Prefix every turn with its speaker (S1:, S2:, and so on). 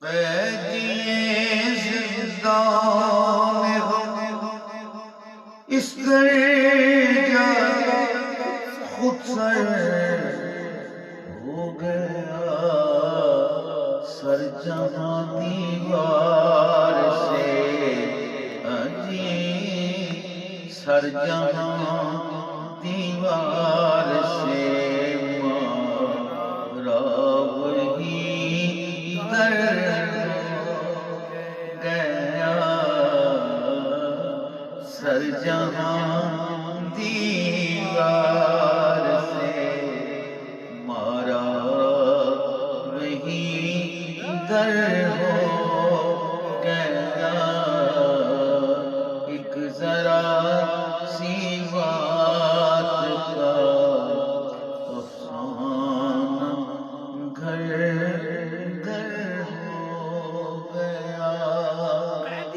S1: قیدی زندان غم اس در جا خود سر ہو گیا، سر جہاں دیوار سے سر جہاں دیوار سے مارا وہی در گیا، سر جہاں دیوار سے مارا وہی در ہو